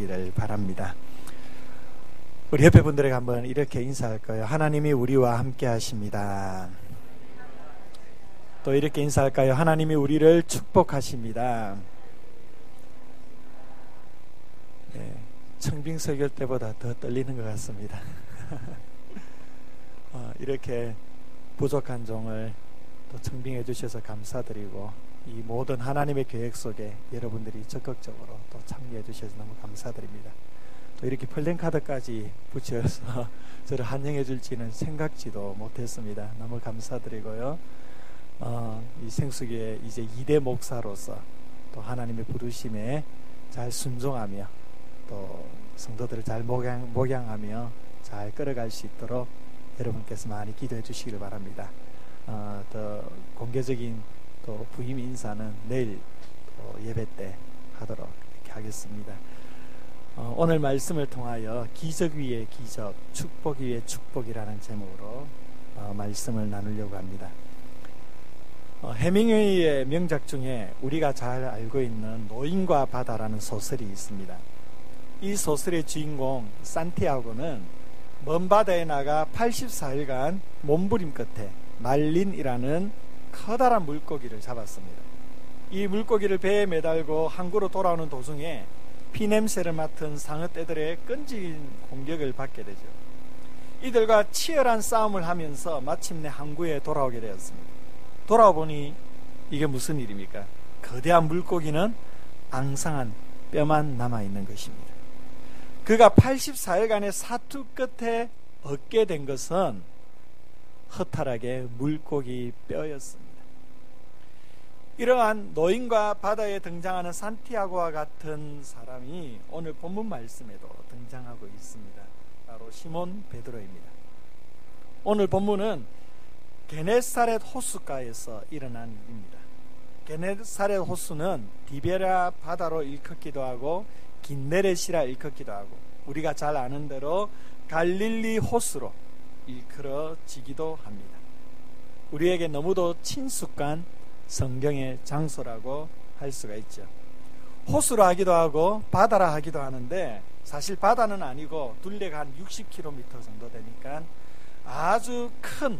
되시기를 바랍니다. 우리 옆에 분들에게 한번 이렇게 인사할 거예요. 하나님이 우리와 함께 하십니다. 또 이렇게 인사할까요? 하나님이 우리를 축복하십니다. 네, 청빙 설교 때보다 더 떨리는 것 같습니다. 이렇게 부족한 종을 또 청빙해 주셔서 감사드리고, 이 모든 하나님의 계획 속에 여러분들이 적극적으로 또 참여해 주셔서 너무 감사드립니다. 또 이렇게 플랜카드까지 붙여서 저를 환영해 줄지는 생각지도 못했습니다. 너무 감사드리고요. 이 생수교회 이제 2대 목사로서 또 하나님의 부르심에 잘 순종하며 또 성도들을 잘 목양하며 잘 끌어갈 수 있도록 여러분께서 많이 기도해 주시기를 바랍니다. 더 공개적인 또 부임 인사는 내일 또 예배 때 하도록 이렇게 하겠습니다. 오늘 말씀을 통하여 기적 위에 기적, 축복 위에 축복이라는 제목으로 말씀을 나누려고 합니다. 해밍웨이의 명작 중에 우리가 잘 알고 있는 노인과 바다라는 소설이 있습니다. 이 소설의 주인공 산티아고는 먼 바다에 나가 84일간 몸부림 끝에 말린이라는 커다란 물고기를 잡았습니다. 이 물고기를 배에 매달고 항구로 돌아오는 도중에 피냄새를 맡은 상어떼들의 끈질긴 공격을 받게 되죠. 이들과 치열한 싸움을 하면서 마침내 항구에 돌아오게 되었습니다. 돌아와 보니 이게 무슨 일입니까? 거대한 물고기는 앙상한 뼈만 남아있는 것입니다. 그가 84일간의 사투 끝에 얻게 된 것은 허탈하게 물고기 뼈였습니다. 이러한 노인과 바다에 등장하는 산티아고와 같은 사람이 오늘 본문 말씀에도 등장하고 있습니다. 바로 시몬 베드로입니다. 오늘 본문은 게네사렛 호수가에서 일어난 일입니다. 게네사렛 호수는 디베랴 바다로 일컫기도 하고 긴네렛이라 일컫기도 하고 우리가 잘 아는 대로 갈릴리 호수로 일컬어지기도 합니다. 우리에게 너무도 친숙한 성경의 장소라고 할 수가 있죠. 호수라 하기도 하고 바다라 하기도 하는데 사실 바다는 아니고 둘레가 한 60km 정도 되니까 아주 큰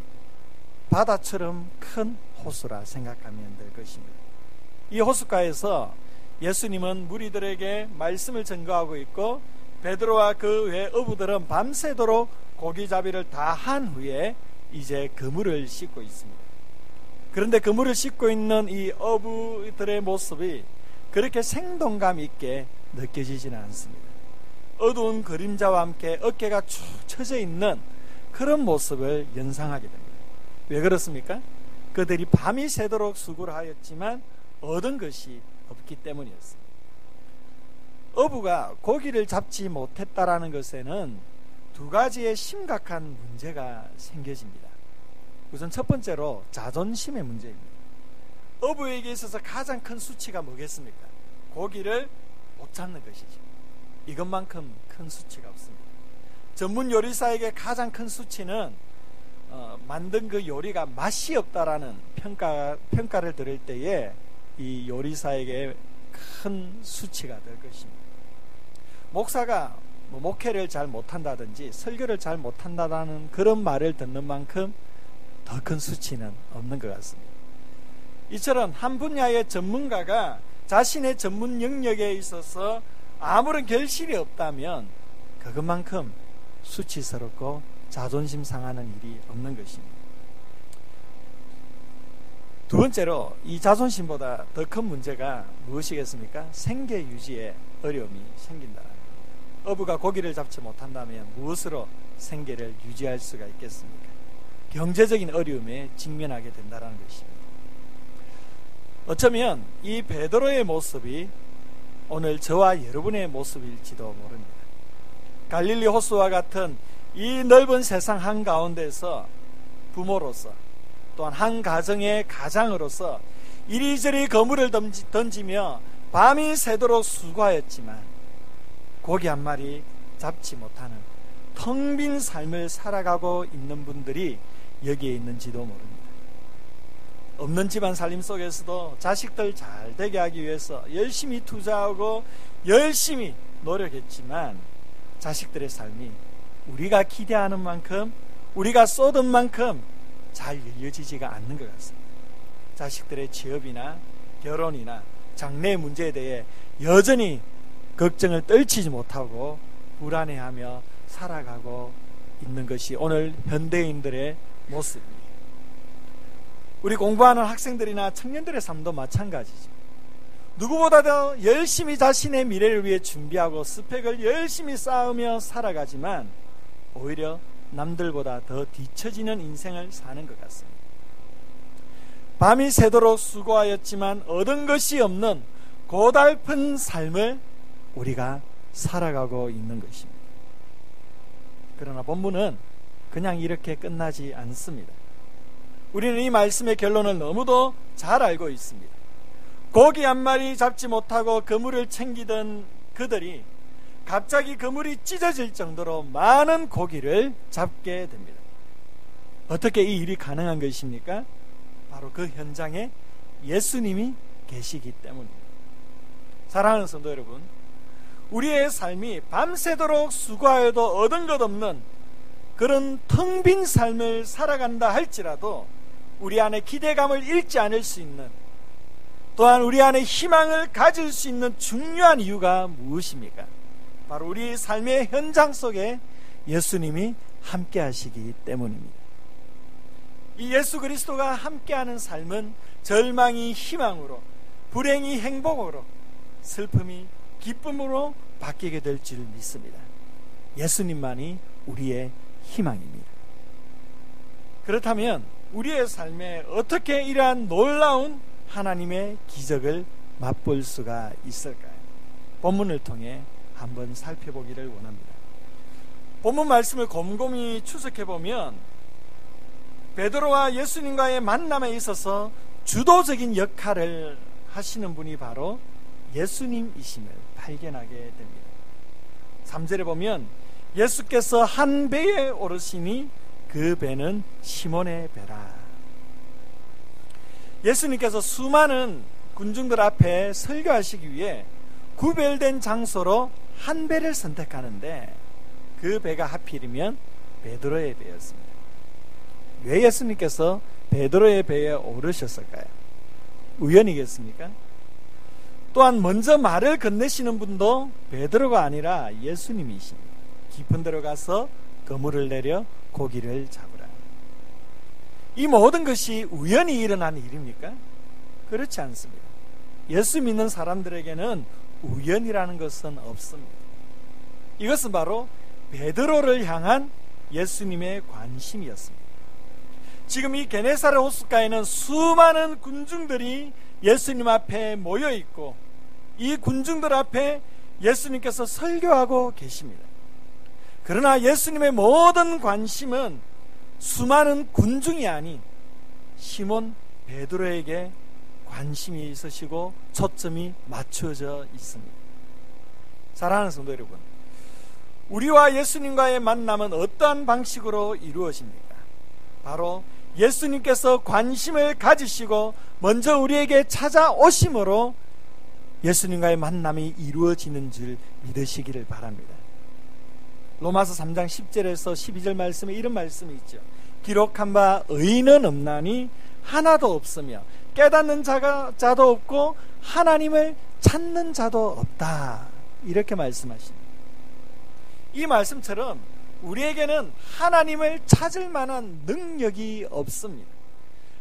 바다처럼 큰 호수라 생각하면 될 것입니다. 이 호수가에서 예수님은 무리들에게 말씀을 전가하고 있고 베드로와 그 외 어부들은 밤새도록 고기잡이를 다 한 후에 이제 그물을 씻고 있습니다. 그런데 그물을 씻고 있는 이 어부들의 모습이 그렇게 생동감 있게 느껴지지는 않습니다. 어두운 그림자와 함께 어깨가 축 처져 있는 그런 모습을 연상하게 됩니다. 왜 그렇습니까? 그들이 밤이 새도록 수고를 하였지만 얻은 것이 없기 때문이었습니다. 어부가 고기를 잡지 못했다라는 것에는 두 가지의 심각한 문제가 생겨집니다. 우선 첫 번째로 자존심의 문제입니다. 어부에게 있어서 가장 큰 수치가 뭐겠습니까? 고기를 못 잡는 것이죠. 이것만큼 큰 수치가 없습니다. 전문 요리사에게 가장 큰 수치는 만든 그 요리가 맛이 없다라는 평가를 들을 때에 이 요리사에게 큰 수치가 될 것입니다. 목사가 목회를 잘 못한다든지 설교를 잘 못한다라는 그런 말을 듣는 만큼 더 큰 수치는 없는 것 같습니다. 이처럼 한 분야의 전문가가 자신의 전문 영역에 있어서 아무런 결실이 없다면 그것만큼 수치스럽고 자존심 상하는 일이 없는 것입니다. 두 번째로 이 자존심보다 더 큰 문제가 무엇이겠습니까? 생계 유지에 어려움이 생긴다는 겁니다. 어부가 고기를 잡지 못한다면 무엇으로 생계를 유지할 수가 있겠습니까? 경제적인 어려움에 직면하게 된다는 것입니다. 어쩌면 이 베드로의 모습이 오늘 저와 여러분의 모습일지도 모릅니다. 갈릴리 호수와 같은 이 넓은 세상 한가운데서 부모로서 또한 한 가정의 가장으로서 이리저리 거물을 던지며 밤이 새도록 수고하였지만 고기 한 마리 잡지 못하는 텅 빈 삶을 살아가고 있는 분들이 여기에 있는지도 모릅니다. 없는 집안 살림 속에서도 자식들 잘 되게 하기 위해서 열심히 투자하고 열심히 노력했지만 자식들의 삶이 우리가 기대하는 만큼, 우리가 쏟은 만큼 잘 이어지지가 않는 것 같습니다. 자식들의 취업이나 결혼이나 장래 문제에 대해 여전히 걱정을 떨치지 못하고 불안해하며 살아가고 있는 것이 오늘 현대인들의 모습입니다. 우리 공부하는 학생들이나 청년들의 삶도 마찬가지죠. 누구보다도 열심히 자신의 미래를 위해 준비하고 스펙을 열심히 쌓으며 살아가지만 오히려 남들보다 더 뒤처지는 인생을 사는 것 같습니다. 밤이 새도록 수고하였지만 얻은 것이 없는 고달픈 삶을 우리가 살아가고 있는 것입니다. 그러나 본문은 그냥 이렇게 끝나지 않습니다. 우리는 이 말씀의 결론을 너무도 잘 알고 있습니다. 고기 한 마리 잡지 못하고 그물을 챙기던 그들이 갑자기 그물이 찢어질 정도로 많은 고기를 잡게 됩니다. 어떻게 이 일이 가능한 것입니까? 바로 그 현장에 예수님이 계시기 때문입니다. 사랑하는 성도 여러분, 우리의 삶이 밤새도록 수고하여도 얻은 것 없는 그런 텅 빈 삶을 살아간다 할지라도 우리 안에 기대감을 잃지 않을 수 있는, 또한 우리 안에 희망을 가질 수 있는 중요한 이유가 무엇입니까? 바로 우리 삶의 현장 속에 예수님이 함께 하시기 때문입니다. 이 예수 그리스도가 함께하는 삶은 절망이 희망으로, 불행이 행복으로, 슬픔이 기쁨으로 바뀌게 될 줄 믿습니다. 예수님만이 우리의 희망입니다. 그렇다면 우리의 삶에 어떻게 이러한 놀라운 하나님의 기적을 맛볼 수가 있을까요? 본문을 통해 한번 살펴보기를 원합니다. 본문 말씀을 곰곰이 추적해보면 베드로와 예수님과의 만남에 있어서 주도적인 역할을 하시는 분이 바로 예수님이심을 발견하게 됩니다. 3절에 보면 예수께서 한 배에 오르시니 그 배는 시몬의 배라. 예수님께서 수많은 군중들 앞에 설교하시기 위해 구별된 장소로 한 배를 선택하는데 그 배가 하필이면 베드로의 배였습니다. 왜 예수님께서 베드로의 배에 오르셨을까요? 우연이겠습니까? 또한 먼저 말을 건네시는 분도 베드로가 아니라 예수님이십니다. 깊은 데로 가서 그물을 내려 고기를 잡으라. 이 모든 것이 우연히 일어난 일입니까? 그렇지 않습니다. 예수 믿는 사람들에게는 우연이라는 것은 없습니다. 이것은 바로 베드로를 향한 예수님의 관심이었습니다. 지금 이 게네사렛 호숫가에는 수많은 군중들이 예수님 앞에 모여 있고 이 군중들 앞에 예수님께서 설교하고 계십니다. 그러나 예수님의 모든 관심은 수많은 군중이 아닌 시몬 베드로에게 관심이 있으시고 초점이 맞춰져 있습니다. 사랑하는 성도 여러분, 우리와 예수님과의 만남은 어떠한 방식으로 이루어집니까? 바로 예수님께서 관심을 가지시고 먼저 우리에게 찾아오심으로 예수님과의 만남이 이루어지는 줄 믿으시기를 바랍니다. 로마서 3장 10절에서 12절 말씀에 이런 말씀이 있죠. 기록한 바 의인은 없나니 하나도 없으며 깨닫는 자도 없고 하나님을 찾는 자도 없다. 이렇게 말씀하십니다. 이 말씀처럼 우리에게는 하나님을 찾을 만한 능력이 없습니다.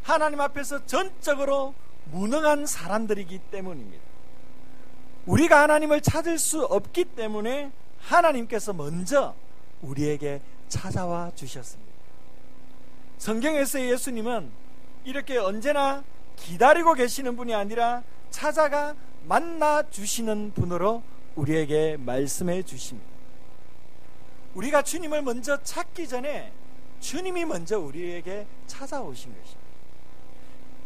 하나님 앞에서 전적으로 무능한 사람들이기 때문입니다. 우리가 하나님을 찾을 수 없기 때문에 하나님께서 먼저 우리에게 찾아와 주셨습니다. 성경에서의 예수님은 이렇게 언제나 기다리고 계시는 분이 아니라 찾아가 만나 주시는 분으로 우리에게 말씀해 주십니다. 우리가 주님을 먼저 찾기 전에 주님이 먼저 우리에게 찾아오신 것입니다.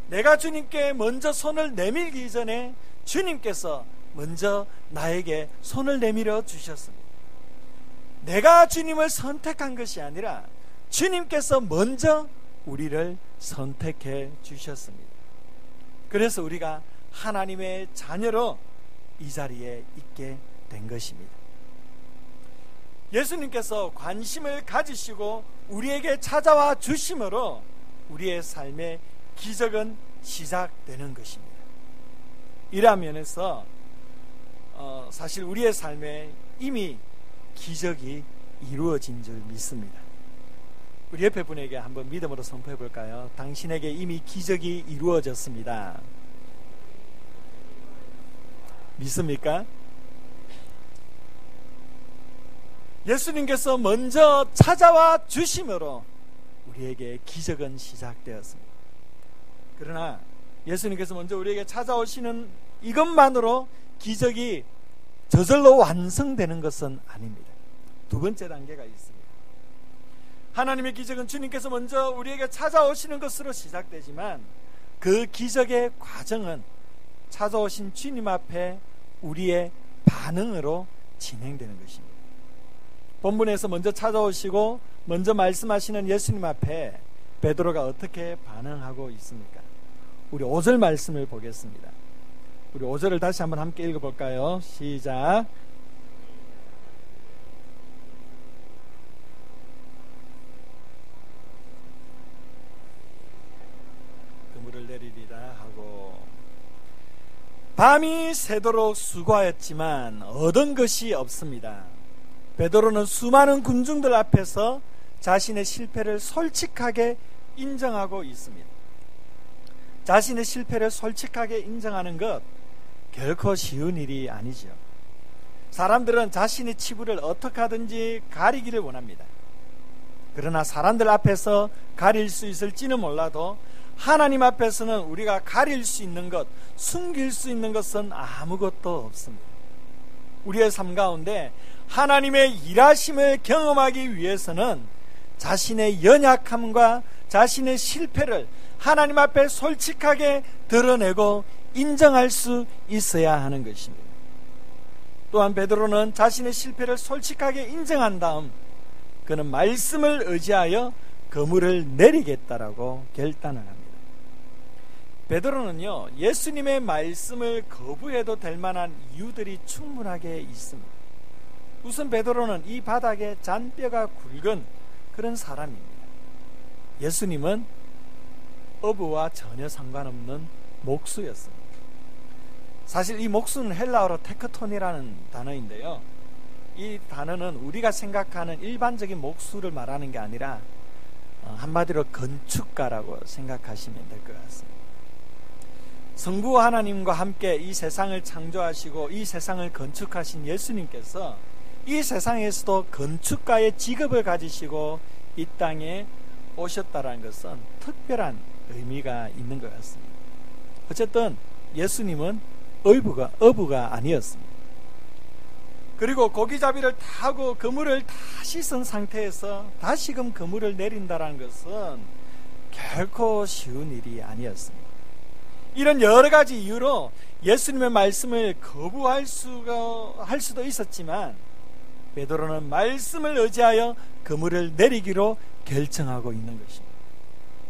내가 주님께 먼저 손을 내밀기 전에 주님께서 먼저 나에게 손을 내밀어 주셨습니다. 내가 주님을 선택한 것이 아니라 주님께서 먼저 우리를 선택해 주셨습니다. 그래서 우리가 하나님의 자녀로 이 자리에 있게 된 것입니다. 예수님께서 관심을 가지시고 우리에게 찾아와 주심으로 우리의 삶의 기적은 시작되는 것입니다. 이러한 면에서 사실 우리의 삶에 이미 기적이 이루어진 줄 믿습니다. 우리 옆에 분에게 한번 믿음으로 선포해 볼까요? 당신에게 이미 기적이 이루어졌습니다. 믿습니까? 예수님께서 먼저 찾아와 주심으로 우리에게 기적은 시작되었습니다. 그러나 예수님께서 먼저 우리에게 찾아오시는 이것만으로 기적이 저절로 완성되는 것은 아닙니다. 두 번째 단계가 있습니다. 하나님의 기적은 주님께서 먼저 우리에게 찾아오시는 것으로 시작되지만 그 기적의 과정은 찾아오신 주님 앞에 우리의 반응으로 진행되는 것입니다. 본문에서 먼저 찾아오시고 먼저 말씀하시는 예수님 앞에 베드로가 어떻게 반응하고 있습니까? 우리 5절 말씀을 보겠습니다. 우리 5절을 다시 한번 함께 읽어볼까요? 시작. 그물을 내리리라 하고 밤이 새도록 수고하였지만 얻은 것이 없습니다. 베드로는 수많은 군중들 앞에서 자신의 실패를 솔직하게 인정하고 있습니다. 자신의 실패를 솔직하게 인정하는 것 결코 쉬운 일이 아니죠. 사람들은 자신의 치부를 어떻게 하든지 가리기를 원합니다. 그러나 사람들 앞에서 가릴 수 있을지는 몰라도 하나님 앞에서는 우리가 가릴 수 있는 것, 숨길 수 있는 것은 아무것도 없습니다. 우리의 삶 가운데 하나님의 일하심을 경험하기 위해서는 자신의 연약함과 자신의 실패를 하나님 앞에 솔직하게 드러내고 인정할 수 있어야 하는 것입니다. 또한 베드로는 자신의 실패를 솔직하게 인정한 다음 그는 말씀을 의지하여 그물을 내리겠다라고 결단을 합니다. 베드로는요, 예수님의 말씀을 거부해도 될 만한 이유들이 충분하게 있습니다. 우선 베드로는 이 바닥에 잔뼈가 굵은 그런 사람입니다. 예수님은 어부와 전혀 상관없는 목수였습니다. 사실 이 목수는 헬라어로 테크톤이라는 단어인데요, 이 단어는 우리가 생각하는 일반적인 목수를 말하는 게 아니라 한마디로 건축가라고 생각하시면 될 것 같습니다. 성부 하나님과 함께 이 세상을 창조하시고 이 세상을 건축하신 예수님께서 이 세상에서도 건축가의 직업을 가지시고 이 땅에 오셨다는 것은 특별한 의미가 있는 것 같습니다. 어쨌든 예수님은 어부가 아니었습니다. 그리고 고기잡이를 다 하고 그물을 다 씻은 상태에서 다시금 그물을 내린다는 것은 결코 쉬운 일이 아니었습니다. 이런 여러 가지 이유로 예수님의 말씀을 거부할 수도 있었지만 베드로는 말씀을 의지하여 그물을 내리기로 결정하고 있는 것입니다.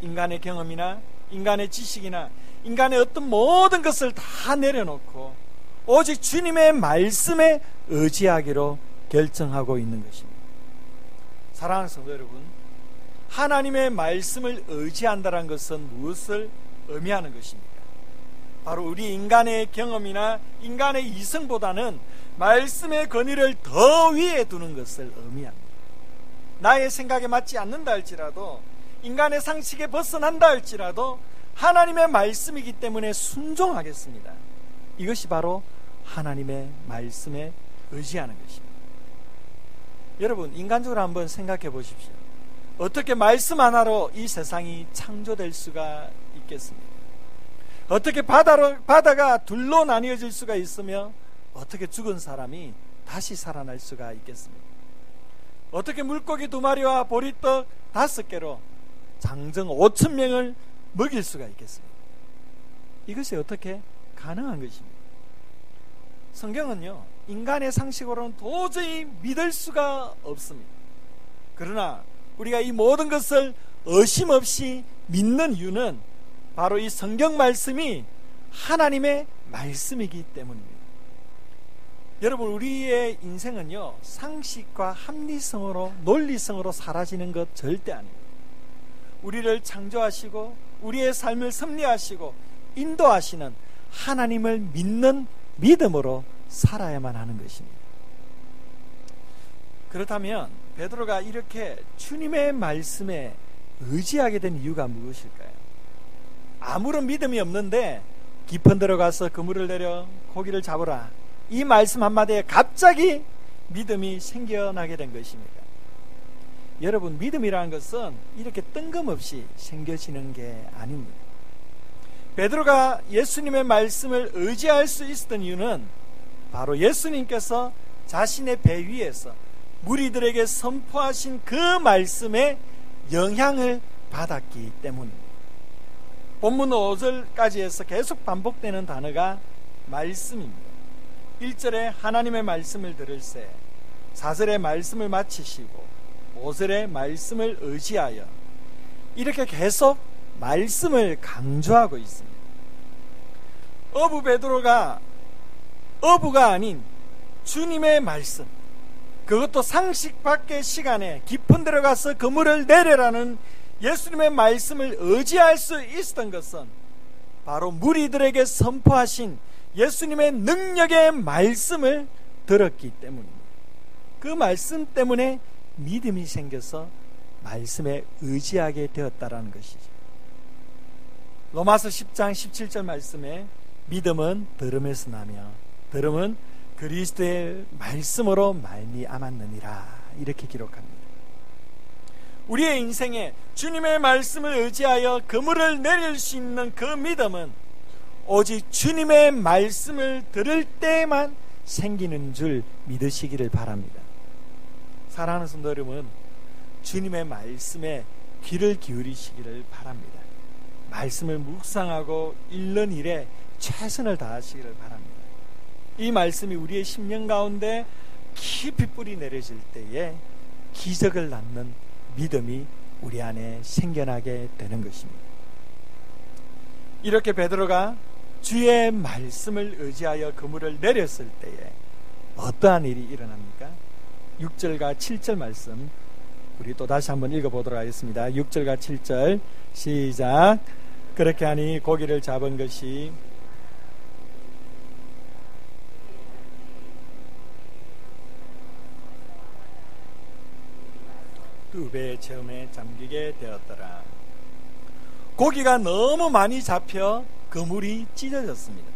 인간의 경험이나 인간의 지식이나 인간의 어떤 모든 것을 다 내려놓고 오직 주님의 말씀에 의지하기로 결정하고 있는 것입니다. 사랑하는 성도 여러분, 하나님의 말씀을 의지한다는 것은 무엇을 의미하는 것입니까? 바로 우리 인간의 경험이나 인간의 이성보다는 말씀의 권위를 더 위에 두는 것을 의미합니다. 나의 생각에 맞지 않는다 할지라도, 인간의 상식에 벗어난다 할지라도 하나님의 말씀이기 때문에 순종하겠습니다. 이것이 바로 하나님의 말씀에 의지하는 것입니다. 여러분, 인간적으로 한번 생각해 보십시오. 어떻게 말씀 하나로 이 세상이 창조될 수가 있겠습니까? 어떻게 바다가 둘로 나뉘어질 수가 있으며 어떻게 죽은 사람이 다시 살아날 수가 있겠습니까? 어떻게 물고기 2마리와 보리떡 5개로 장정 5,000명을 먹일 수가 있겠습니까? 이것이 어떻게 가능한 것입니까? 성경은요, 인간의 상식으로는 도저히 믿을 수가 없습니다. 그러나 우리가 이 모든 것을 의심 없이 믿는 이유는 바로 이 성경 말씀이 하나님의 말씀이기 때문입니다. 여러분, 우리의 인생은요, 상식과 합리성으로, 논리성으로 사라지는 것 절대 아닙니다. 우리를 창조하시고 우리의 삶을 섭리하시고 인도하시는 하나님을 믿는 믿음으로 살아야만 하는 것입니다. 그렇다면 베드로가 이렇게 주님의 말씀에 의지하게 된 이유가 무엇일까요? 아무런 믿음이 없는데 깊은 데로 가서 그물을 내려 고기를 잡으라, 이 말씀 한마디에 갑자기 믿음이 생겨나게 된 것입니다. 여러분, 믿음이라는 것은 이렇게 뜬금없이 생겨지는 게 아닙니다. 베드로가 예수님의 말씀을 의지할 수 있었던 이유는 바로 예수님께서 자신의 배 위에서 무리들에게 선포하신 그 말씀에 영향을 받았기 때문입니다. 본문 5절까지 해서 계속 반복되는 단어가 말씀입니다. 1절에 하나님의 말씀을 들을새, 4절에 말씀을 마치시고 5절에 말씀을 의지하여, 이렇게 계속 말씀을 강조하고 있습니다. 어부 베드로가 어부가 아닌 주님의 말씀, 그것도 상식 밖의 시간에 깊은 데로 가서 그물을 내려라는 예수님의 말씀을 의지할 수 있었던 것은 바로 무리들에게 선포하신 예수님의 능력의 말씀을 들었기 때문입니다. 그 말씀 때문에 믿음이 생겨서 말씀에 의지하게 되었다라는 것이죠. 로마서 10장 17절 말씀에 믿음은 들음에서 나며 들음은 그리스도의 말씀으로 말미암았느니라, 이렇게 기록합니다. 우리의 인생에 주님의 말씀을 의지하여 그물을 내릴 수 있는 그 믿음은 오직 주님의 말씀을 들을 때만 생기는 줄 믿으시기를 바랍니다. 사랑하는 성도 여러분, 주님의 말씀에 귀를 기울이시기를 바랍니다. 말씀을 묵상하고 읽는 일에 최선을 다하시기를 바랍니다. 이 말씀이 우리의 심령 가운데 깊이 뿌리 내려질 때에 기적을 낳는 믿음이 우리 안에 생겨나게 되는 것입니다. 이렇게 베드로가 주의 말씀을 의지하여 그물을 내렸을 때에 어떠한 일이 일어납니까? 6절과 7절 말씀 우리 또 다시 한번 읽어보도록 하겠습니다. 6절과 7절 시작. 그렇게 하니 고기를 잡은 것이 두 배의 체험에 잠기게 되었더라. 고기가 너무 많이 잡혀 그물이 찢어졌습니다.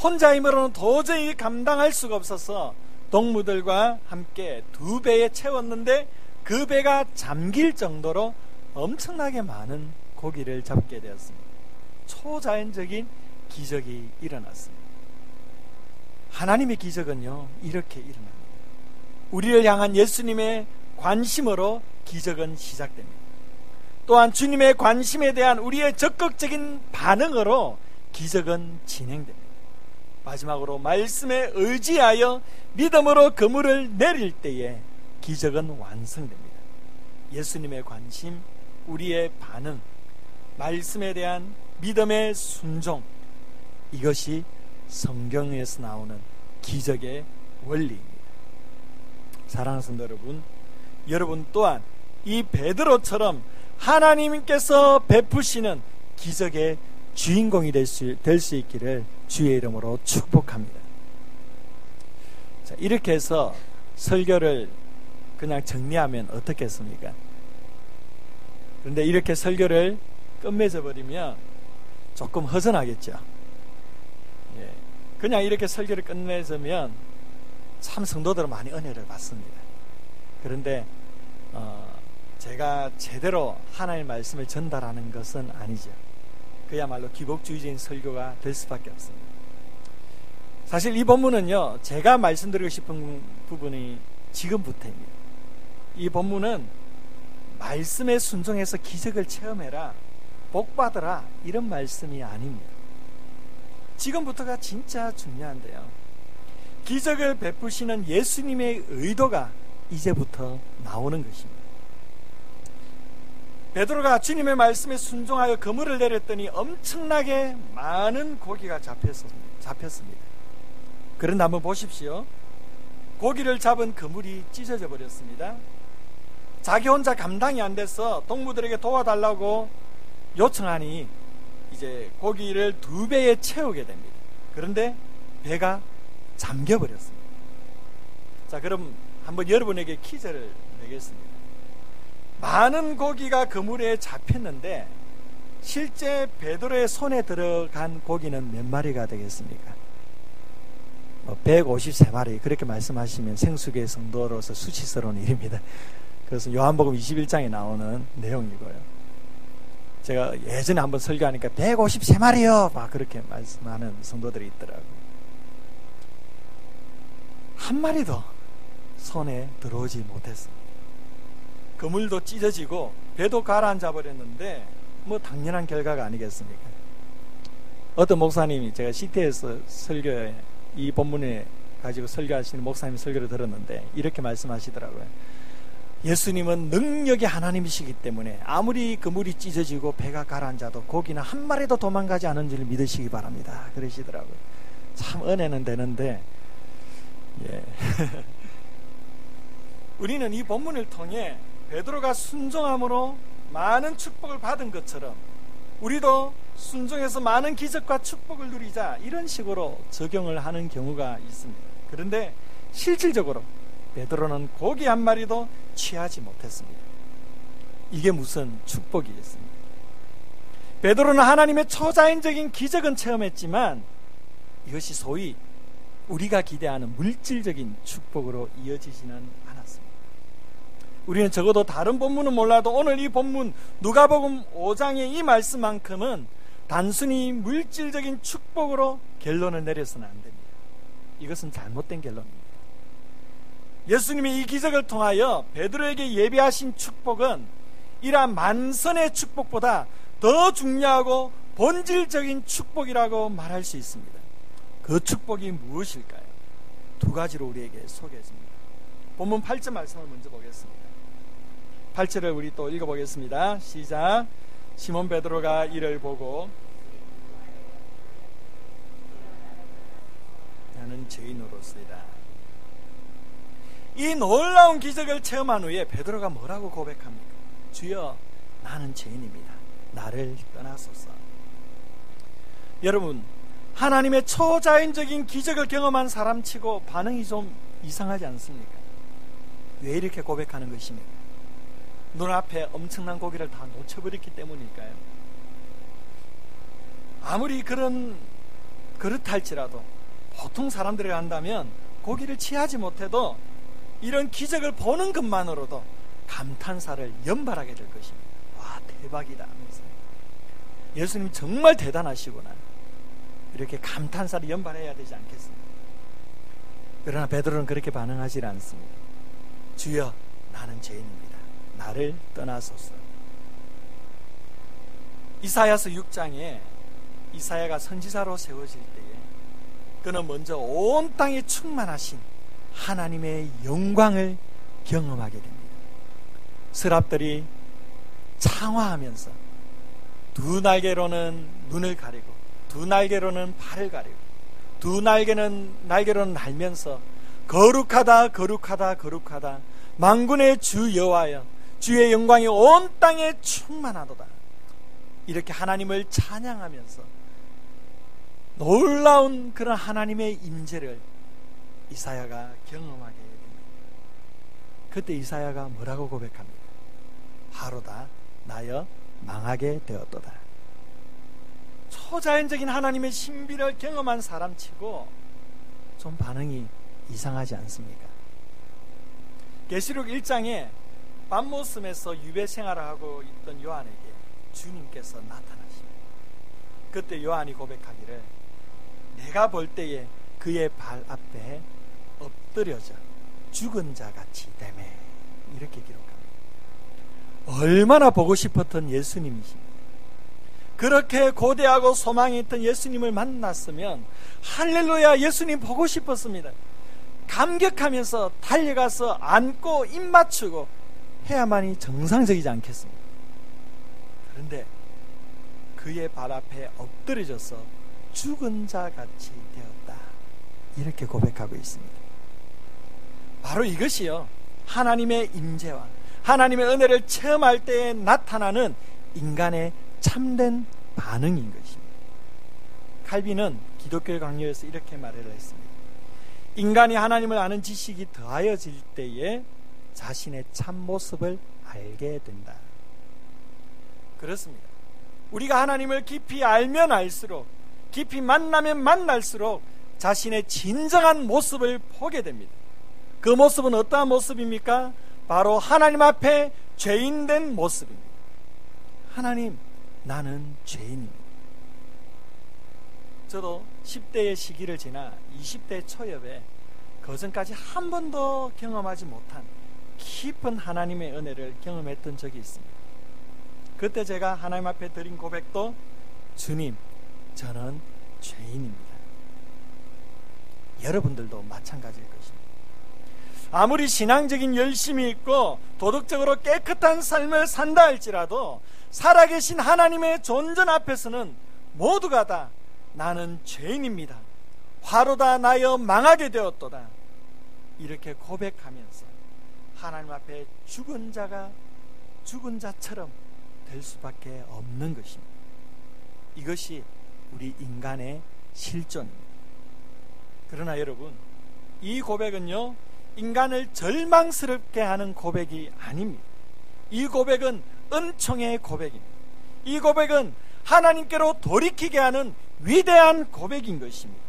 혼자 힘으로는 도저히 감당할 수가 없어서 동무들과 함께 두 배에 채웠는데 그 배가 잠길 정도로 엄청나게 많은 고기를 잡게 되었습니다. 초자연적인 기적이 일어났습니다. 하나님의 기적은요, 이렇게 일어납니다. 우리를 향한 예수님의 관심으로 기적은 시작됩니다. 또한 주님의 관심에 대한 우리의 적극적인 반응으로 기적은 진행됩니다. 마지막으로 말씀에 의지하여 믿음으로 그물을 내릴 때에 기적은 완성됩니다. 예수님의 관심, 우리의 반응, 말씀에 대한 믿음의 순종, 이것이 성경에서 나오는 기적의 원리입니다. 사랑하는 성도 여러분 또한 이 베드로처럼 하나님께서 베푸시는 기적의 주인공이 될 수 있기를 주의 이름으로 축복합니다. 자, 이렇게 해서 설교를 그냥 정리하면 어떻겠습니까? 그런데 이렇게 설교를 끝맺어 버리면 조금 허전하겠죠. 예, 그냥 이렇게 설교를 끝맺으면 참 성도들은 많이 은혜를 받습니다. 그런데 제가 제대로 하나님의 말씀을 전달하는 것은 아니죠. 그야말로 기복주의적인 설교가 될 수밖에 없습니다. 사실 이 본문은요, 제가 말씀드리고 싶은 부분이 지금부터입니다. 이 본문은 말씀에 순종해서 기적을 체험해라, 복받으라, 이런 말씀이 아닙니다. 지금부터가 진짜 중요한데요, 기적을 베푸시는 예수님의 의도가 이제부터 나오는 것입니다. 베드로가 주님의 말씀에 순종하여 그물을 내렸더니 엄청나게 많은 고기가 잡혔습니다. 그런데 한번 보십시오. 고기를 잡은 그물이 찢어져 버렸습니다. 자기 혼자 감당이 안 돼서 동무들에게 도와달라고 요청하니 이제 고기를 2배에 채우게 됩니다. 그런데 배가 잠겨버렸습니다. 자, 그럼 한번 여러분에게 퀴즈를 내겠습니다. 많은 고기가 그물에 잡혔는데 실제 베드로의 손에 들어간 고기는 몇 마리가 되겠습니까? 153마리. 그렇게 말씀하시면 생수계 성도로서 수치스러운 일입니다. 그래서 요한복음 21장에 나오는 내용이고요. 제가 예전에 한번 설교하니까 153마리요 막 그렇게 말씀하는 성도들이 있더라고요. 한 마리도 손에 들어오지 못했습니다. 그물도 찢어지고 배도 가라앉아 버렸는데 뭐 당연한 결과가 아니겠습니까? 어떤 목사님이, 제가 CT에서 설교에 이 본문에 가지고 설교하시는 목사님 설교를 들었는데 이렇게 말씀하시더라고요. 예수님은 능력의 하나님이시기 때문에 아무리 그물이 찢어지고 배가 가라앉아도 고기는 한 마리도 도망가지 않은 줄 믿으시기 바랍니다. 그러시더라고요. 참 은혜는 되는데, 예. 우리는 이 본문을 통해 베드로가 순종함으로 많은 축복을 받은 것처럼 우리도 순종해서 많은 기적과 축복을 누리자, 이런 식으로 적용을 하는 경우가 있습니다. 그런데 실질적으로 베드로는 고기 한 마리도 취하지 못했습니다. 이게 무슨 축복이겠습니까? 베드로는 하나님의 초자연적인 기적은 체험했지만 이것이 소위 우리가 기대하는 물질적인 축복으로 이어지지는 않았습니다. 우리는 적어도 다른 본문은 몰라도 오늘 이 본문 누가복음 5장의 이 말씀만큼은 단순히 물질적인 축복으로 결론을 내려서는 안 됩니다. 이것은 잘못된 결론입니다. 예수님이 이 기적을 통하여 베드로에게 예비하신 축복은 이러한 만선의 축복보다 더 중요하고 본질적인 축복이라고 말할 수 있습니다. 그 축복이 무엇일까요? 2가지로 우리에게 소개했습니다. 본문 8절 말씀을 먼저 보겠습니다. 8절을 우리 또 읽어보겠습니다. 시작. 시몬 베드로가 이를 보고 나는 죄인으로서이다. 이 놀라운 기적을 체험한 후에 베드로가 뭐라고 고백합니까? 주여, 나는 죄인입니다. 나를 떠나소서. 여러분, 하나님의 초자연적인 기적을 경험한 사람치고 반응이 좀 이상하지 않습니까? 왜 이렇게 고백하는 것입니까? 눈앞에 엄청난 고기를 다 놓쳐버렸기 때문일까요? 아무리 그렇할지라도 보통 사람들이 한다면 고기를 취하지 못해도 이런 기적을 보는 것만으로도 감탄사를 연발하게 될 것입니다. 와, 대박이다 하면서 예수님 정말 대단하시구나, 이렇게 감탄사를 연발해야 되지 않겠습니까? 그러나 베드로는 그렇게 반응하지 않습니다. 주여, 나는 죄인입니다. 나를 떠나소서. 이사야서 6장에 이사야가 선지자로 세워질 때에 그는 먼저 온 땅에 충만하신 하나님의 영광을 경험하게 됩니다. 서랍들이 창화하면서 두 날개로는 눈을 가리고 두 날개로는 발을 가리고 두 날개로는 날면서 거룩하다 거룩하다 거룩하다 만군의 주 여호와여, 주의 영광이 온 땅에 충만하도다. 이렇게 하나님을 찬양하면서 놀라운 그런 하나님의 임재를 이사야가 경험하게 됩니다. 그때 이사야가 뭐라고 고백합니까? 하루다 나여 망하게 되었도다. 초자연적인 하나님의 신비를 경험한 사람치고 좀 반응이 이상하지 않습니까? 계시록 1장에 밤모섬에서 유배 생활을 하고 있던 요한에게 주님께서 나타나십니다. 그때 요한이 고백하기를 내가 볼 때에 그의 발 앞에 엎드려져 죽은 자같이 되매, 이렇게 기록합니다. 얼마나 보고 싶었던 예수님이십니다. 그렇게 고대하고 소망이 있던 예수님을 만났으면 할렐루야, 예수님 보고 싶었습니다. 감격하면서 달려가서 안고 입 맞추고 해야만이 정상적이지 않겠습니까? 그런데 그의 발 앞에 엎드려져서 죽은 자같이 되었다. 이렇게 고백하고 있습니다. 바로 이것이요, 하나님의 임재와 하나님의 은혜를 체험할 때에 나타나는 인간의 참된 반응인 것입니다. 칼빈은 기독교 강요에서 이렇게 말을 했습니다. 인간이 하나님을 아는 지식이 더하여질 때에 자신의 참모습을 알게 된다. 그렇습니다. 우리가 하나님을 깊이 알면 알수록, 깊이 만나면 만날수록 자신의 진정한 모습을 보게 됩니다. 그 모습은 어떠한 모습입니까? 바로 하나님 앞에 죄인된 모습입니다. 하나님, 나는 죄인입니다. 저도 10대의 시기를 지나 20대 초엽에 그전까지 한 번도 경험하지 못한 깊은 하나님의 은혜를 경험했던 적이 있습니다. 그때 제가 하나님 앞에 드린 고백도, 주님, 저는 죄인입니다. 여러분들도 마찬가지일 것입니다. 아무리 신앙적인 열심이 있고 도덕적으로 깨끗한 삶을 산다 할지라도 살아계신 하나님의 존전 앞에서는 모두가 다 나는 죄인입니다, 화로다 나여 망하게 되었도다, 이렇게 고백하면서 하나님 앞에 죽은 자처럼 될 수밖에 없는 것입니다. 이것이 우리 인간의 실존입니다. 그러나 여러분, 이 고백은요, 인간을 절망스럽게 하는 고백이 아닙니다. 이 고백은 은총의 고백입니다. 이 고백은 하나님께로 돌이키게 하는 위대한 고백인 것입니다.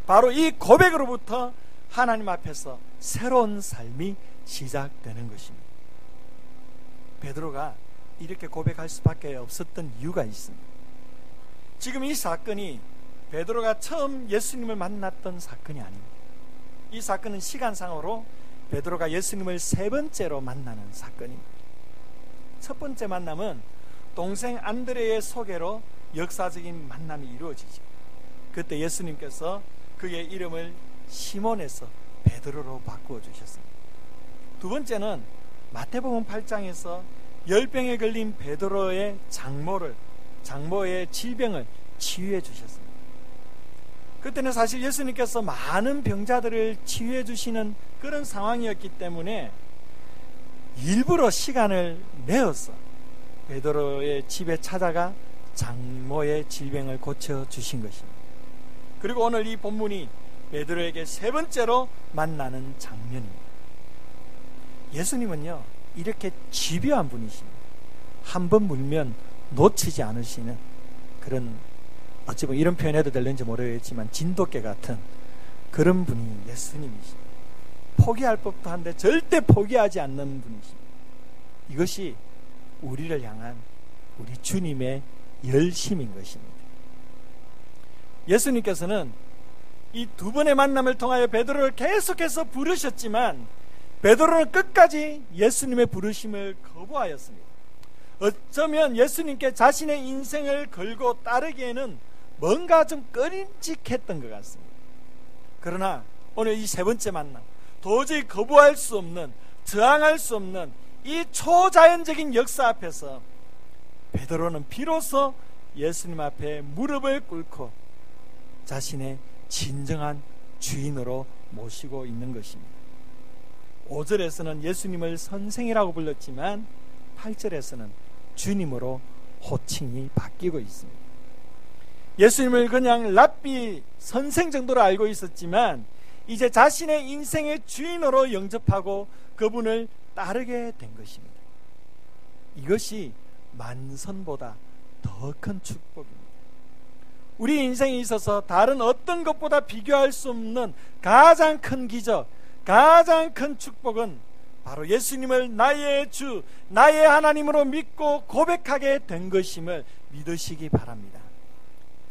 바로 이 고백으로부터 하나님 앞에서 새로운 삶이 시작되는 것입니다. 베드로가 이렇게 고백할 수밖에 없었던 이유가 있습니다. 지금 이 사건이 베드로가 처음 예수님을 만났던 사건이 아닙니다. 이 사건은 시간상으로 베드로가 예수님을 3번째로 만나는 사건입니다. 첫 번째 만남은 동생 안드레의 소개로 역사적인 만남이 이루어지죠. 그때 예수님께서 그의 이름을 시몬에서 베드로로 바꾸어 주셨습니다. 두 번째는 마태복음 8장에서 열병에 걸린 베드로의 장모의 질병을 치유해 주셨습니다. 그때는 사실 예수님께서 많은 병자들을 치유해 주시는 그런 상황이었기 때문에 일부러 시간을 내어서 베드로의 집에 찾아가 장모의 질병을 고쳐주신 것입니다. 그리고 오늘 이 본문이 베드로에게 3번째로 만나는 장면입니다. 예수님은요, 이렇게 집요한 분이십니다. 한 번 물면 놓치지 않으시는 그런, 어찌 보면 이런 표현해도 될는지 모르겠지만 진돗개 같은 그런 분이 예수님이십니다. 포기할 법도 한데 절대 포기하지 않는 분이십니다. 이것이 우리를 향한 우리 주님의 열심인 것입니다. 예수님께서는 이 2번의 만남을 통하여 베드로를 계속해서 부르셨지만 베드로는 끝까지 예수님의 부르심을 거부하였습니다. 어쩌면 예수님께 자신의 인생을 걸고 따르기에는 뭔가 좀 꺼림칙했던 것 같습니다. 그러나 오늘 이 3번째 만남, 도저히 거부할 수 없는, 저항할 수 없는 이 초자연적인 역사 앞에서 베드로는 비로소 예수님 앞에 무릎을 꿇고 자신의 진정한 주인으로 모시고 있는 것입니다. 5절에서는 예수님을 선생이라고 불렀지만 8절에서는 주님으로 호칭이 바뀌고 있습니다. 예수님을 그냥 랍비, 선생 정도로 알고 있었지만 이제 자신의 인생의 주인으로 영접하고 그분을 따르게 된 것입니다. 이것이 만선보다 더 큰 축복입니다. 우리 인생에 있어서 다른 어떤 것보다 비교할 수 없는 가장 큰 기적, 가장 큰 축복은 바로 예수님을 나의 주, 나의 하나님으로 믿고 고백하게 된 것임을 믿으시기 바랍니다.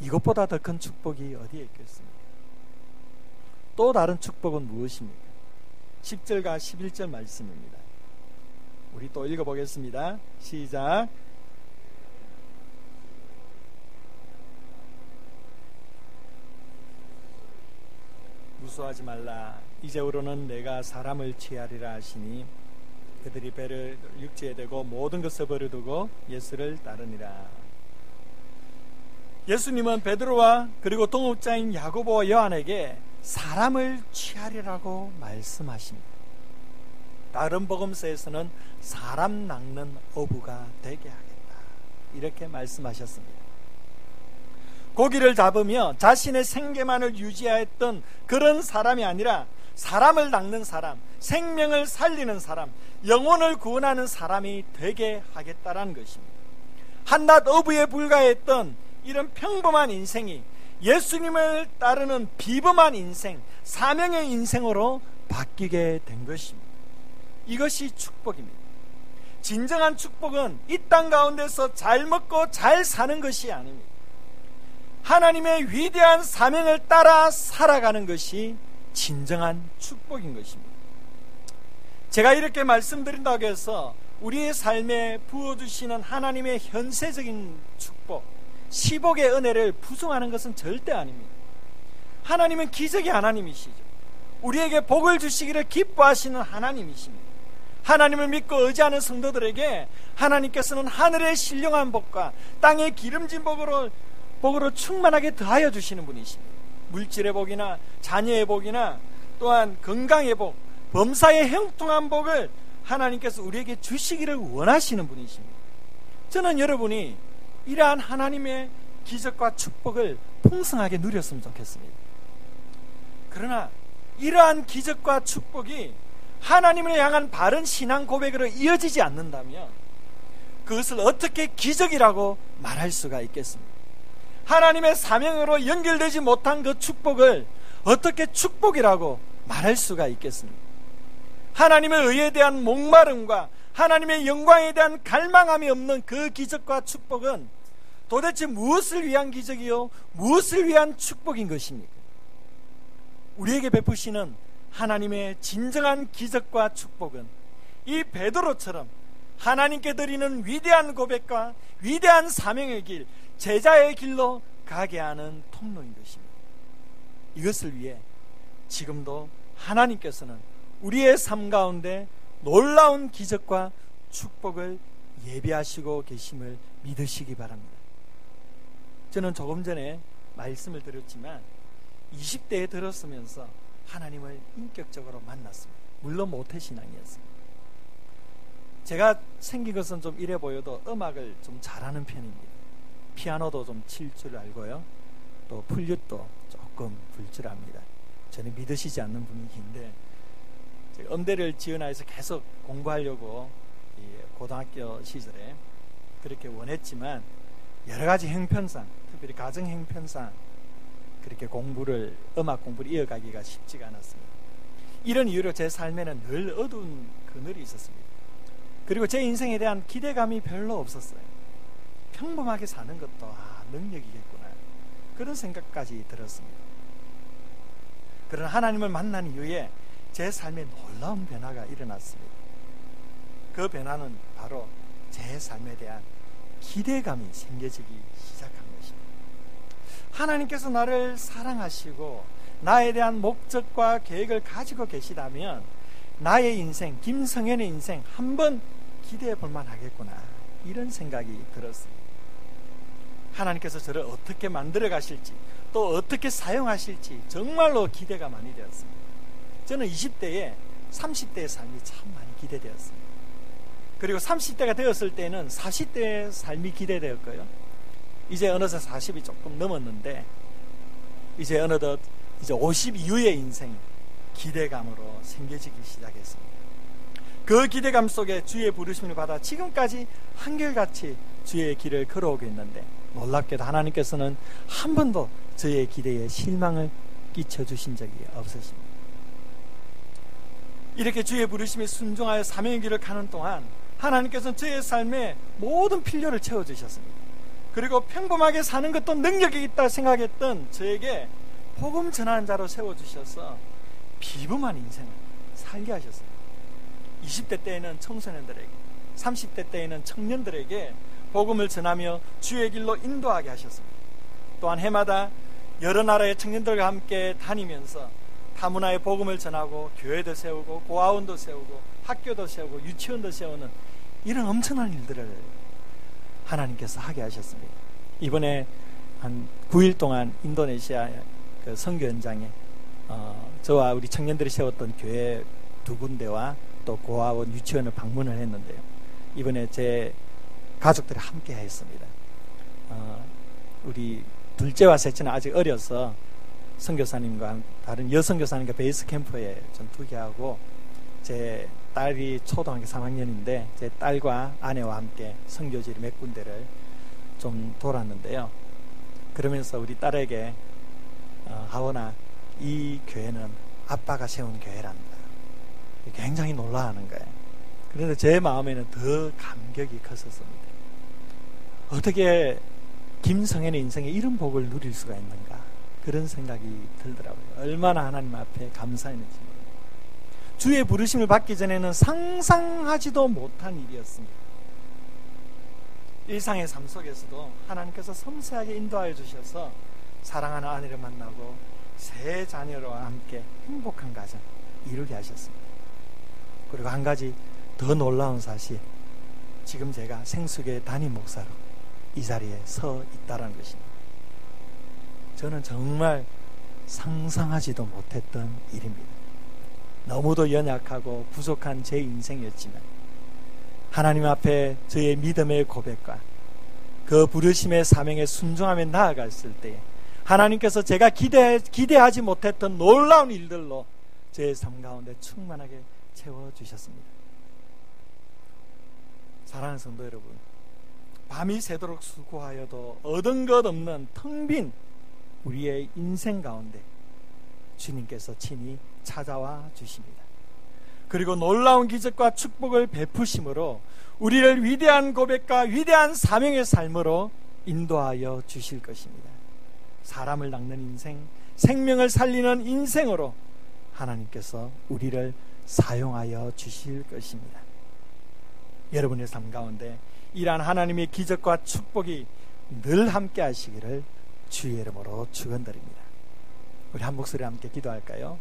이것보다 더 큰 축복이 어디에 있겠습니까? 또 다른 축복은 무엇입니까? 10절과 11절 말씀입니다. 우리 또 읽어보겠습니다. 시작. 무수하지 말라. 이제후로는 내가 사람을 취하리라 하시니 그들이 배를 육지에 대고 모든 것을 버려두고 예수를 따르니라. 예수님은 베드로와 그리고 동업자인 야고보와 요한에게 사람을 취하리라고 말씀하십니다. 다른 복음서에서는 사람 낚는 어부가 되게 하겠다, 이렇게 말씀하셨습니다. 고기를 잡으며 자신의 생계만을 유지하였던 그런 사람이 아니라 사람을 낚는 사람, 생명을 살리는 사람, 영혼을 구원하는 사람이 되게 하겠다라는 것입니다. 한낱 어부에 불과했던 이런 평범한 인생이 예수님을 따르는 비범한 인생, 사명의 인생으로 바뀌게 된 것입니다. 이것이 축복입니다. 진정한 축복은 이 땅 가운데서 잘 먹고 잘 사는 것이 아닙니다. 하나님의 위대한 사명을 따라 살아가는 것이 진정한 축복인 것입니다. 제가 이렇게 말씀드린다고 해서 우리의 삶에 부어주시는 하나님의 현세적인 축복, 시복의 은혜를 부정하는 것은 절대 아닙니다. 하나님은 기적의 하나님이시죠. 우리에게 복을 주시기를 기뻐하시는 하나님이십니다. 하나님을 믿고 의지하는 성도들에게 하나님께서는 하늘의 신령한 복과 땅의 기름진 복으로 충만하게 더하여 주시는 분이십니다. 물질의 복이나 자녀의 복이나 또한 건강의 복, 범사의 형통한 복을 하나님께서 우리에게 주시기를 원하시는 분이십니다. 저는 여러분이 이러한 하나님의 기적과 축복을 풍성하게 누렸으면 좋겠습니다. 그러나 이러한 기적과 축복이 하나님을 향한 바른 신앙 고백으로 이어지지 않는다면 그것을 어떻게 기적이라고 말할 수가 있겠습니까? 하나님의 사명으로 연결되지 못한 그 축복을 어떻게 축복이라고 말할 수가 있겠습니까? 하나님의 의에 대한 목마름과 하나님의 영광에 대한 갈망함이 없는 그 기적과 축복은 도대체 무엇을 위한 기적이요, 무엇을 위한 축복인 것입니까? 우리에게 베푸시는 하나님의 진정한 기적과 축복은 이 베드로처럼 하나님께 드리는 위대한 고백과 위대한 사명의 길, 제자의 길로 가게 하는 통로인 것입니다. 이것을 위해 지금도 하나님께서는 우리의 삶 가운데 놀라운 기적과 축복을 예비하시고 계심을 믿으시기 바랍니다. 저는 조금 전에 말씀을 드렸지만 20대에 들었으면서 하나님을 인격적으로 만났습니다. 물론 모태신앙이었습니다. 제가 생긴 것은 좀 이래 보여도 음악을 좀 잘하는 편입니다. 피아노도 좀 칠 줄 알고요, 또 플룻도 조금 불 줄 압니다. 저는 믿으시지 않는 분위기인데 제가 음대를 지원해서 계속 공부하려고 고등학교 시절에 그렇게 원했지만 여러 가지 형편상, 특별히 가정 형편상 그렇게 음악 공부를 이어가기가 쉽지가 않았습니다. 이런 이유로 제 삶에는 늘 어두운 그늘이 있었습니다. 그리고 제 인생에 대한 기대감이 별로 없었어요. 평범하게 사는 것도 능력이겠구나, 그런 생각까지 들었습니다. 그러나 하나님을 만난 이후에 제 삶에 놀라운 변화가 일어났습니다. 그 변화는 바로 제 삶에 대한 기대감이 생겨지기 시작한 것입니다. 하나님께서 나를 사랑하시고 나에 대한 목적과 계획을 가지고 계시다면 나의 인생, 김성현의 인생 한번 기대해 볼 만하겠구나, 이런 생각이 들었습니다. 하나님께서 저를 어떻게 만들어 가실지, 또 어떻게 사용하실지 정말로 기대가 많이 되었습니다. 저는 20대에 30대의 삶이 참 많이 기대되었습니다. 그리고 30대가 되었을 때는 40대의 삶이 기대되었고요, 이제 어느새 40이 조금 넘었는데 이제 어느덧 50 이후의 인생 기대감으로 생겨지기 시작했습니다. 그 기대감 속에 주의 부르심을 받아 지금까지 한결같이 주의 길을 걸어오고 있는데 놀랍게도 하나님께서는 한 번도 저의 기대에 실망을 끼쳐주신 적이 없으십니다. 이렇게 주의 부르심에 순종하여 사명의 길을 가는 동안 하나님께서는 저의 삶에 모든 필요를 채워주셨습니다. 그리고 평범하게 사는 것도 능력이 있다 생각했던 저에게 복음 전하는 자로 세워주셔서 비범한 인생을 살게 하셨습니다. 20대 때에는 청소년들에게, 30대 때에는 청년들에게 복음을 전하며 주의 길로 인도하게 하셨습니다. 또한 해마다 여러 나라의 청년들과 함께 다니면서 타문화의 복음을 전하고 교회도 세우고 고아원도 세우고 학교도 세우고 유치원도 세우는 이런 엄청난 일들을 하나님께서 하게 하셨습니다. 이번에 한 9일 동안 인도네시아 그 선교 현장에 저와 우리 청년들이 세웠던 교회 2군데와 또 고아원 유치원을 방문을 했는데요. 이번에 제 가족들이 함께 했습니다. 우리 둘째와 셋째는 아직 어려서 선교사님과 다른 여선교사님과 베이스 캠프에 전투기하고, 제 딸이 초등학교 3학년인데 제 딸과 아내와 함께 선교지를 몇 군데를 좀 돌았는데요. 그러면서 우리 딸에게 하원아, 이 교회는 아빠가 세운 교회란다. 굉장히 놀라워하는 거예요. 그런데 제 마음에는 더 감격이 컸었습니다. 어떻게 김성현의 인생에 이런 복을 누릴 수가 있는가, 그런 생각이 들더라고요. 얼마나 하나님 앞에 감사했는지 모릅니다. 주의 부르심을 받기 전에는 상상하지도 못한 일이었습니다. 일상의 삶 속에서도 하나님께서 섬세하게 인도하여 주셔서 사랑하는 아내를 만나고 세 자녀와 함께 행복한 가정 이루게 하셨습니다. 그리고 한 가지 더 놀라운 사실, 지금 제가 생수교회 담임 목사로 이 자리에 서 있다는 것입니다. 저는 정말 상상하지도 못했던 일입니다. 너무도 연약하고 부족한 제 인생이었지만 하나님 앞에 저의 믿음의 고백과 그 부르심의 사명에 순종하며 나아갔을 때에 하나님께서 제가 기대하지 못했던 놀라운 일들로 제 삶 가운데 충만하게 채워주셨습니다. 사랑하는 성도 여러분, 밤이 새도록 수고하여도 얻은 것 없는 텅 빈 우리의 인생 가운데 주님께서 친히 찾아와 주십니다. 그리고 놀라운 기적과 축복을 베푸심으로 우리를 위대한 고백과 위대한 사명의 삶으로 인도하여 주실 것입니다. 사람을 낚는 인생, 생명을 살리는 인생으로 하나님께서 우리를 사용하여 주실 것입니다. 여러분의 삶 가운데 이러한 하나님의 기적과 축복이 늘 함께 하시기를 주의 이름으로 축원드립니다. 우리 한 목소리 함께 기도할까요?